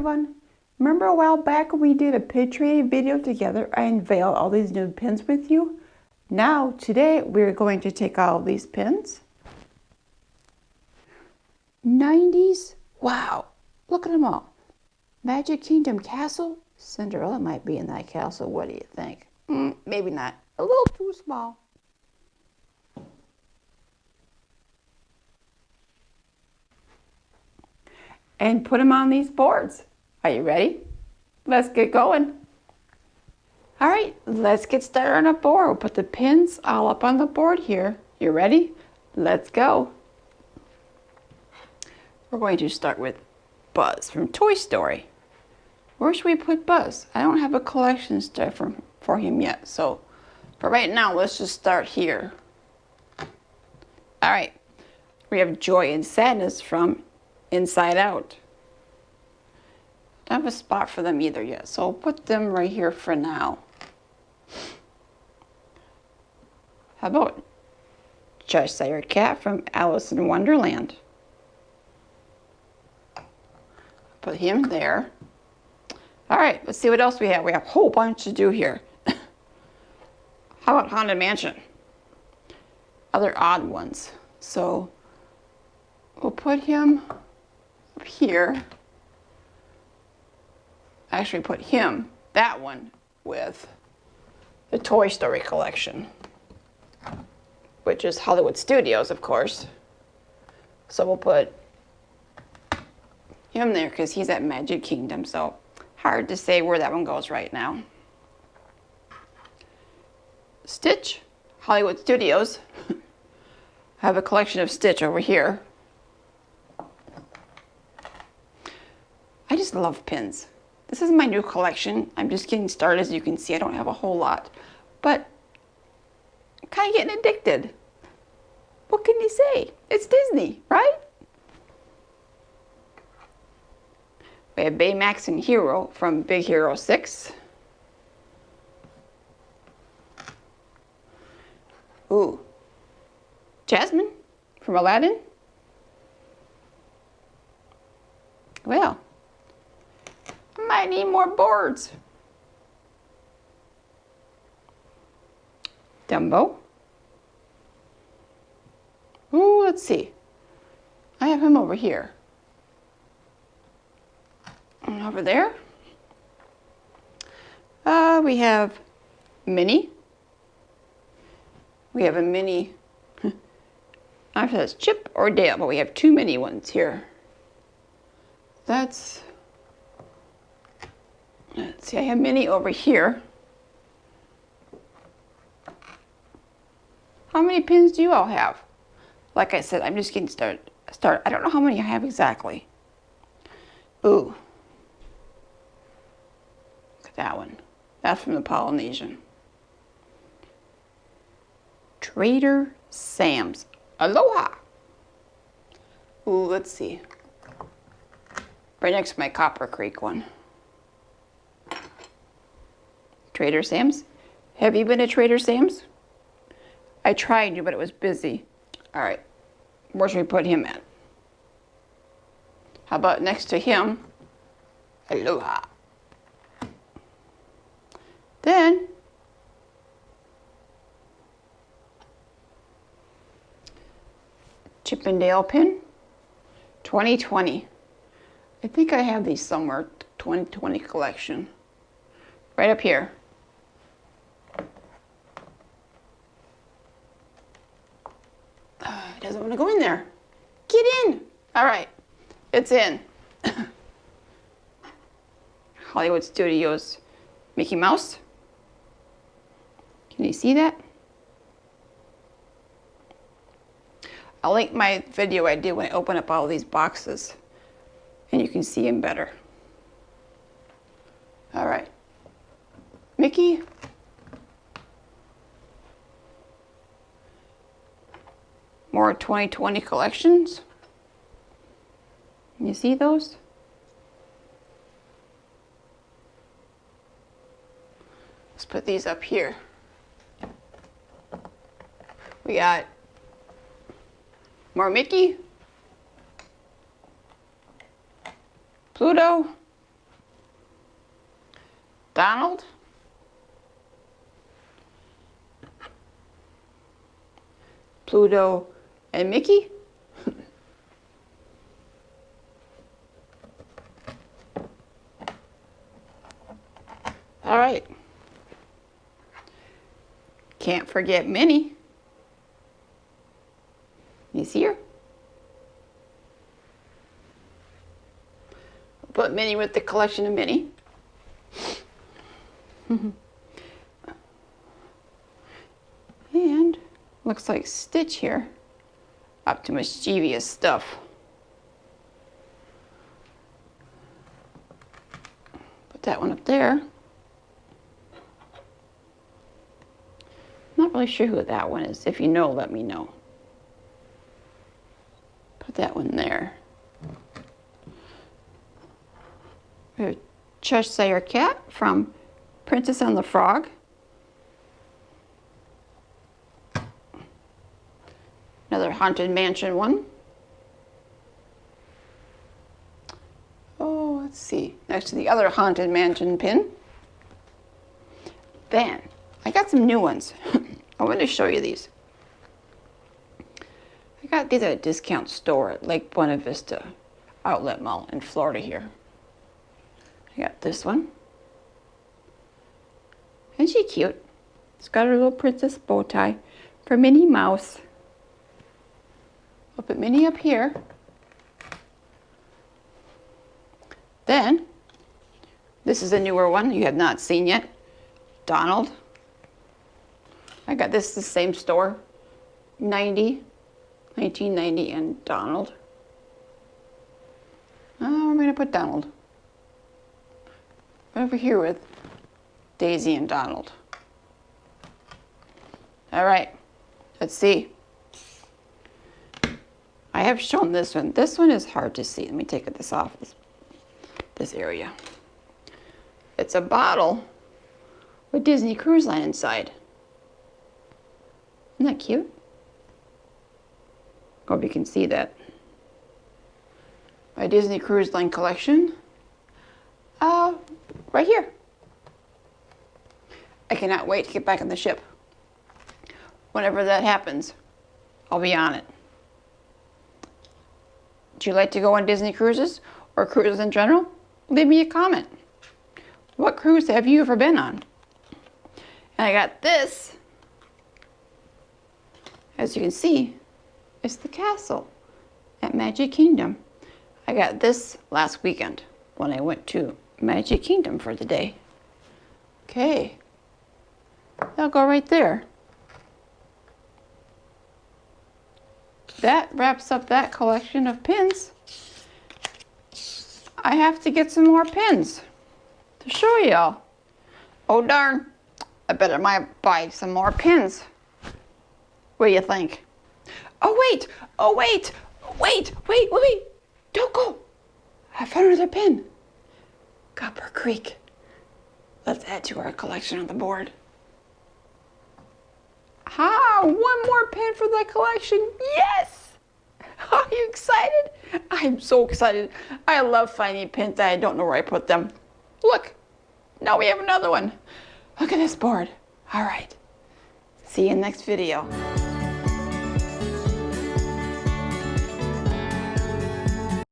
fun? Remember a while back when we did a pin trading video together? I unveiled all these new pins with you. Now, today, we're going to take all these pins. 90s? Wow, look at them all. Magic Kingdom Castle? Cinderella might be in that castle. What do you think? Maybe not. A little too small. And put them on these boards. Are you ready? Let's get going. All right, let's get started on a board. We'll put the pins all up on the board here. You ready? Let's go. We're going to start with Buzz from Toy Story. Where should we put Buzz? I don't have a collection stuff for him yet, so for right now, let's just start here. All right, we have Joy and Sadness from Inside Out. Don't have a spot for them either yet, so I'll put them right here for now. How about Cheshire Cat from Alice in Wonderland? Put him there. All right, let's see what else we have. We have a whole bunch to do here. How about Haunted Mansion? Other odd ones. So we'll put him up here. Actually put him, that one, with the Toy Story collection, which is Hollywood Studios, of course. So we'll put him there because he's at Magic Kingdom, so hard to say where that one goes right now. Stitch, Hollywood Studios. I have a collection of Stitch over here. I just love pins. This is my new collection. I'm just getting started. As you can see, I don't have a whole lot, but I'm kind of getting addicted. What can you say? It's Disney, right? We have Baymax and Hero from Big Hero 6. Ooh. Jasmine from Aladdin. Well, I might need more boards. Dumbo. Ooh, let's see. I have him over here. And over there, we have Minnie. We have a Minnie. I don't know if that's Chip or Dale, but we have two Minnie ones here. Let's see, I have Minnie over here. How many pins do you all have? Like I said, I'm just getting started. I don't know how many I have exactly. Ooh. Look at that one. That's from the Polynesian. Trader Sam's. Aloha. Ooh, let's see. Right next to my Copper Creek one. Trader Sam's. Have you been to Trader Sam's? I tried to, but it was busy. All right, where should we put him at? How about next to him? Aloha. Then, Chip and Dale pin, 2020. I think I have these somewhere, 2020 collection. Right up here. It doesn't want to go in there. Get in. All right, it's in. Hollywood Studios, Mickey Mouse. Can you see that? I'll link my video I did when I open up all these boxes, and you can see him better. All right, Mickey. More 2020 collections. You see those? Let's put these up here. We got more Mickey, Pluto, Donald. Pluto and Mickey. All right. Can't forget Minnie. He's here. Put Minnie with the collection of Minnie. And looks like Stitch here. Up to mischievous stuff. Put that one up there. Not really sure who that one is. If you know, let me know. Put that one there. We have Cheshire Cat from Princess and the Frog. Another Haunted Mansion one. Oh, let's see. Next to the other Haunted Mansion pin. Then, I got some new ones. I want to show you these. I got these at a discount store at Lake Buena Vista Outlet Mall in Florida here. I got this one. Isn't she cute? It's got her little princess bow tie for Minnie Mouse. I'll put Minnie up here. Then, this is a newer one you have not seen yet. Donald. I got this at the same store. 1990 and Donald. Oh, I'm going to put Donald. Over here with Daisy and Donald. All right, let's see. I have shown this one. This one is hard to see. Let me take this off this area. It's a bottle with Disney Cruise Line inside. Isn't that cute? Hope you can see that. My Disney Cruise Line collection. Right here. I cannot wait to get back on the ship. Whenever that happens, I'll be on it. Do you like to go on Disney cruises or cruises in general? Leave me a comment. What cruise have you ever been on? And I got this. As you can see, it's the castle at Magic Kingdom. I got this last weekend when I went to Magic Kingdom for the day. Okay. That'll go right there. That wraps up that collection of pins. I have to get some more pins to show y'all. Oh darn, I better buy some more pins. What do you think? Oh wait, wait, don't go. I found another pin. Copper Creek. Let's add to our collection on the board. One more pin for the collection. Yes! Are you excited? I'm so excited. I love finding pins that I don't know where I put them. Look, now we have another one. Look at this board. All right. See you in the next video.